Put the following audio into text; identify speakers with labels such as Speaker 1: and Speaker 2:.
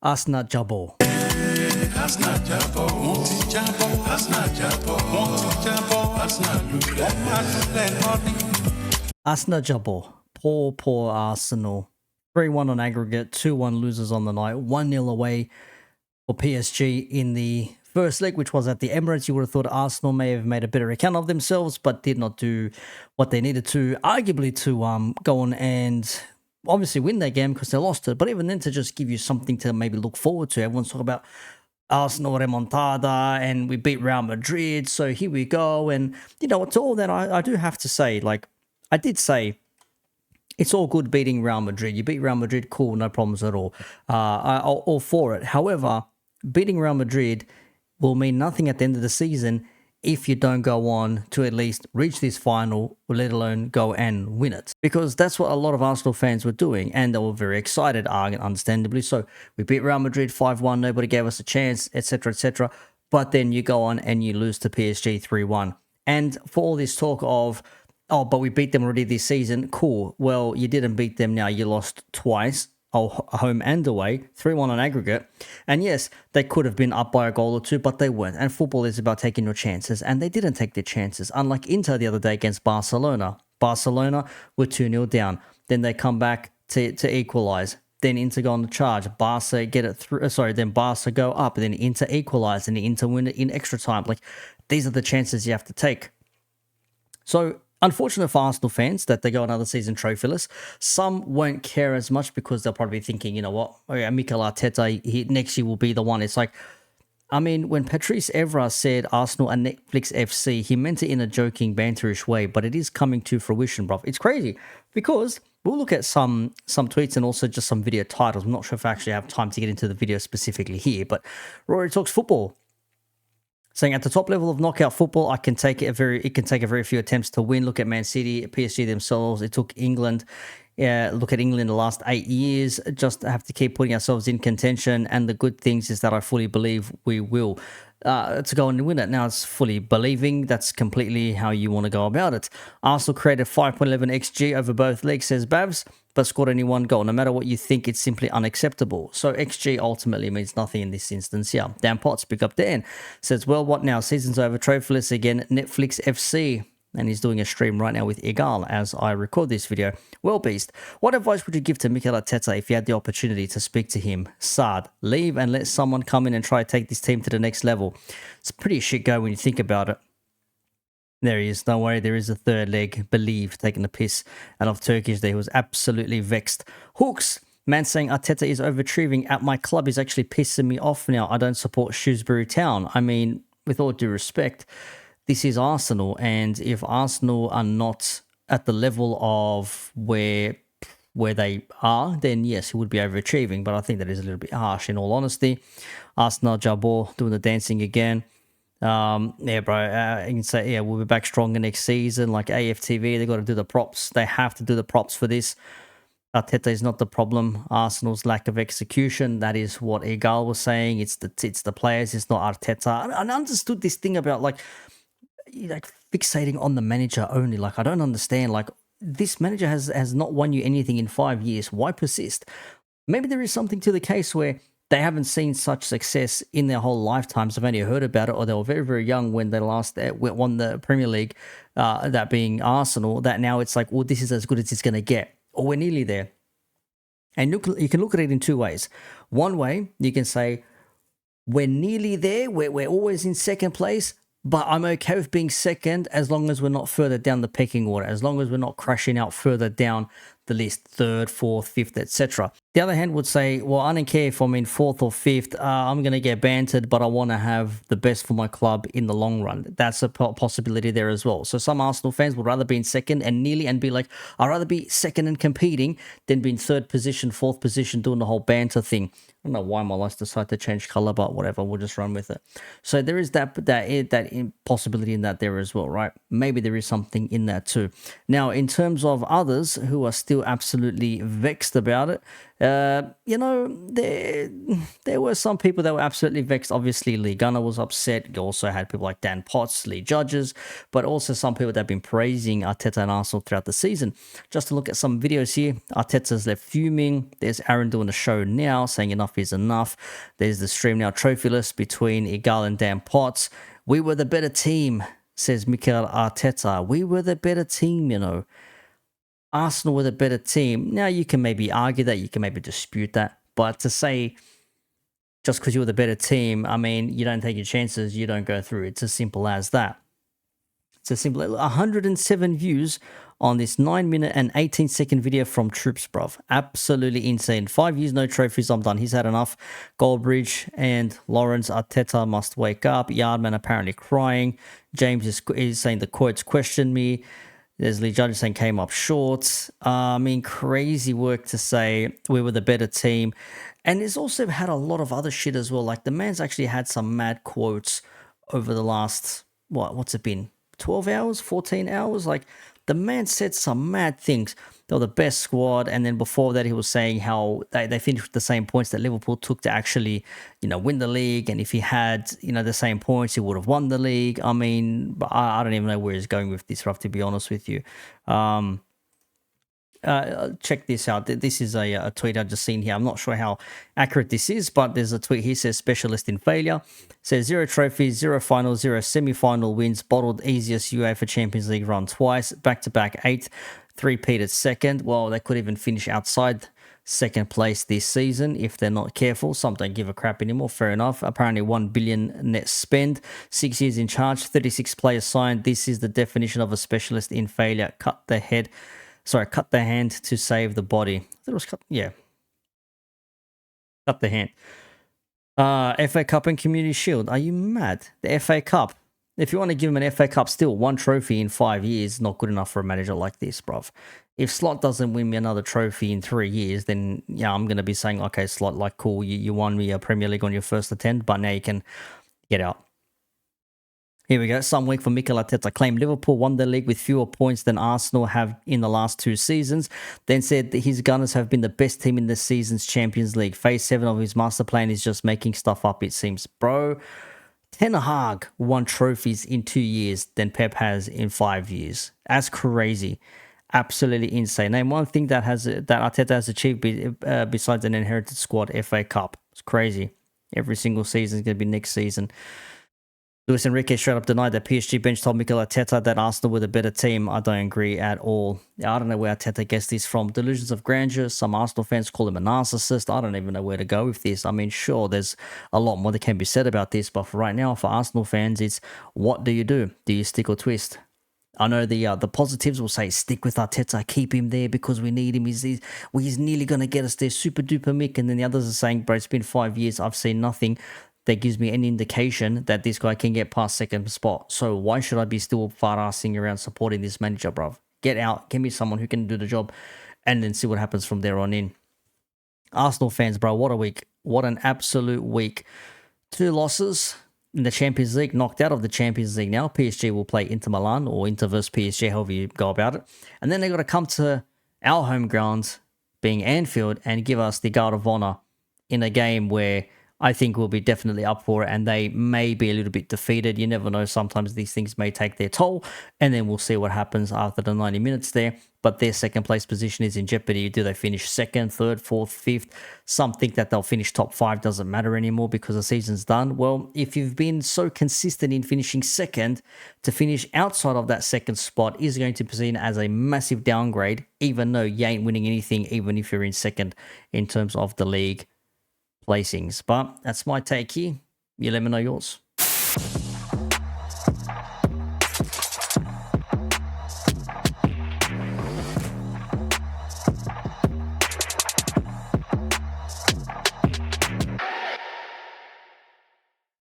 Speaker 1: Arsenal Jabo.
Speaker 2: Arsenal jábọ̀ wọ́n ti jábọ̀ Arsenal jábọ̀ wọ́n ti jábọ̀ Arsenal lulẹ̀ wọ́n máa lulẹ̀ lọ́ní.
Speaker 1: Arsenal Jabo. Poor Arsenal. 3-1 on aggregate, 2-1 losers on the night, 1-0 away for PSG in the first leg, which was at the Emirates. You would have thought Arsenal may have made a better account of themselves, but did not do what they needed to, arguably to go on and obviously win that game because they lost it. But even then, to just give you something to maybe look forward to. Everyone's talking about Arsenal remontada and we beat Real Madrid, so here we go. And, you know, to all that, I do have to say, like, I did say, it's all good beating Real Madrid. You beat Real Madrid, cool, no problems at all. I'm all for it. However, beating Real Madrid will mean nothing at the end of the season if you don't go on to at least reach this final, let alone go and win it. Because that's what a lot of Arsenal fans were doing, and they were very excited, understandably. So we beat Real Madrid 5-1, nobody gave us a chance, etc., etc. But then you go on and you lose to PSG 3-1. And for all this talk of, oh, but we beat them already this season, cool. Well, you didn't beat them now. You lost twice, home and away, 3-1 on aggregate. And yes, they could have been up by a goal or two, but they weren't. And football is about taking your chances, and they didn't take their chances. Unlike Inter the other day against Barcelona. Barcelona were 2-0 down. Then they come back to equalise. Then Inter go on the charge. Barca get it through. Then Barca go up. Then Inter equalise, and Inter win it in extra time. Like, these are the chances you have to take. So, unfortunate for Arsenal fans that they go another season trophyless. Some won't care as much because they'll probably be thinking, you know what, oh yeah, Mikel Arteta, next year will be the one. It's like, I mean, when Patrice Evra said Arsenal and Netflix FC, he meant it in a joking, banterish way, but it is coming to fruition, bro. It's crazy because we'll look at some tweets and also just some video titles. I'm not sure if I actually have time to get into the video specifically here, but Rory Talks Football saying at the top level of knockout football, it can take a very few attempts to win. Look at Man City, PSG themselves. It took England. Look at England the last 8 years. Just have to keep putting ourselves in contention. And the good things is that I fully believe we will to go and win it. Now it's fully believing. That's completely how you want to go about it. Arsenal created 5.11 XG over both legs, says Babs, but scored only one goal. No matter what you think, it's simply unacceptable. So XG ultimately means nothing in this instance. Yeah, Dan Potts, pick up Dan, says, well, what now? Season's over. Trophyless again. Netflix FC. And he's doing a stream right now with Igal as I record this video. Well, Beast, what advice would you give to Mikel Arteta if you had the opportunity to speak to him? Sad, leave and let someone come in and try to take this team to the next level. It's a pretty shit go when you think about it. There he is. Don't worry, there is a third leg. Believe, taking the piss out of Turkish there. He was absolutely vexed. Hooks. Man saying Arteta is over-achieving at my club is actually pissing me off now. I don't support Shrewsbury Town. I mean, with all due respect, this is Arsenal, and if Arsenal are not at the level of where they are, then yes, he would be overachieving. But I think that is a little bit harsh, in all honesty. Arsenal Jabor doing the dancing again. Yeah, bro. You can say, yeah, we'll be back stronger next season. Like AFTV, they got to do the props. They have to do the props for this. Arteta is not the problem. Arsenal's lack of execution. That is what Igal was saying. It's the players. It's not Arteta. I understood this thing about like fixating on the manager only. Like, I don't understand. Like, this manager has not won you anything in 5 years. Why persist? Maybe there is something to the case where they haven't seen such success in their whole lifetimes. I've only heard about it, or they were very, very young when they last won the Premier League, that being Arsenal, that now it's like, well, this is as good as it's going to get, or we're nearly there. And you can look at it in two ways. One way, you can say, we're nearly there, we're always in second place, but I'm okay with being second as long as we're not further down the pecking order, as long as we're not crashing out further down the list, third, fourth, fifth, etc. The other hand would say, well, I don't care if I'm in fourth or fifth. I'm going to get bantered, but I want to have the best for my club in the long run. That's a possibility there as well. So some Arsenal fans would rather be in second and nearly and be like, I'd rather be second and competing than be in third position, fourth position, doing the whole banter thing. I don't know why my lights decide to change color, but whatever, we'll just run with it. So there is that possibility in that there as well, right? Maybe there is something in that too. Now, in terms of others who are still absolutely vexed about it, You know, there were some people that were absolutely vexed. Obviously, Lee Gunner was upset. You also had people like Dan Potts, Lee Judges, but also some people that have been praising Arteta and Arsenal throughout the season. Just to look at some videos here, Arteta's left fuming. There's Aaron doing the show now, saying enough is enough. There's the stream now trophy list between Igal and Dan Potts. We were the better team, says Mikel Arteta. We were the better team, you know. Arsenal were the better team. Now, you can maybe argue that, you can maybe dispute that, but to say just because you were the better team, I mean, you don't take your chances, you don't go through. It's as simple as that. It's as simple. 107 views on this 9-minute and 18-second video from Troops, bruv. Absolutely insane. 5 years, no trophies, I'm done. He's had enough. Goldbridge and Lawrence, Arteta must wake up. Yardman apparently crying. James is saying the quotes question me. There's Lee Judge saying came up short. I mean, crazy work to say we were the better team. And it's also had a lot of other shit as well. Like, the man's actually had some mad quotes over the last, what's it been? 12 hours? 14 hours? Like, the man said some mad things. They were the best squad. And then before that, he was saying how they finished with the same points that Liverpool took to actually, you know, win the league. And if he had, you know, the same points, he would have won the league. I mean, I don't even know where he's going with this, Ruff, to be honest with you. Check this out. This is a tweet I've just seen here. I'm not sure how accurate this is, but there's a tweet here says specialist in failure. Says 0 trophies, 0 finals, 0 semi-final wins, bottled easiest UEFA Champions League run twice, back-to-back 8th, 3-peated 2nd. Well, they could even finish outside 2nd place this season if they're not careful. Some don't give a crap anymore. Fair enough. Apparently 1 billion net spend, 6 years in charge, 36 players signed. This is the definition of a specialist in failure. Cut the hand to save the body. I thought it was cut the hand. FA Cup and Community Shield. Are you mad? The FA Cup. If you want to give him an FA Cup, still 1 trophy in 5 years, not good enough for a manager like this, bruv. If Slot doesn't win me another trophy in 3 years, then yeah, I'm going to be saying, okay, Slot, like, cool, you won me a Premier League on your first attempt, but now you can get out. Here we go. Some week for Mikel Arteta claimed Liverpool won the league with fewer points than Arsenal have in the last 2 seasons. Then said that his Gunners have been the best team in this season's Champions League. Phase 7 of his master plan is just making stuff up, it seems. Bro, Ten Hag won trophies in 2 years than Pep has in 5 years. That's crazy. Absolutely insane. Name one thing that Arteta has achieved besides an inherited squad, FA Cup. It's crazy. Every single season is going to be next season. Luis Enrique straight up denied that PSG bench told Mikel Arteta that Arsenal were the better team. I don't agree at all. I don't know where Arteta gets this from. Delusions of grandeur. Some Arsenal fans call him a narcissist. I don't even know where to go with this. I mean, sure, there's a lot more that can be said about this, but for right now, for Arsenal fans, it's what do you do? Do you stick or twist? I know the positives will say stick with Arteta, keep him there because we need him. He's nearly going to get us there, super duper Mick. And then the others are saying, bro, it's been 5 years. I've seen nothing that gives me any indication that this guy can get past 2nd spot. So why should I be still fart-assing around supporting this manager, bruv? Get out, give me someone who can do the job, and then see what happens from there on in. Arsenal fans, bro, what a week. What an absolute week. 2 losses in the Champions League, knocked out of the Champions League now. PSG will play Inter Milan or Inter versus PSG, however you go about it. And then they got to come to our home ground, being Anfield, and give us the guard of honor in a game where I think we'll be definitely up for it, and they may be a little bit defeated. You never know. Sometimes these things may take their toll, and then we'll see what happens after the 90 minutes there. But their 2nd place position is in jeopardy. Do they finish 2nd, 3rd, 4th, 5th? Some think that they'll finish top 5. Doesn't matter anymore because the season's done. Well, if you've been so consistent in finishing 2nd, to finish outside of that 2nd spot is going to be seen as a massive downgrade, even though you ain't winning anything, even if you're in 2nd in terms of the league placings. But that's my take here. You let me know yours.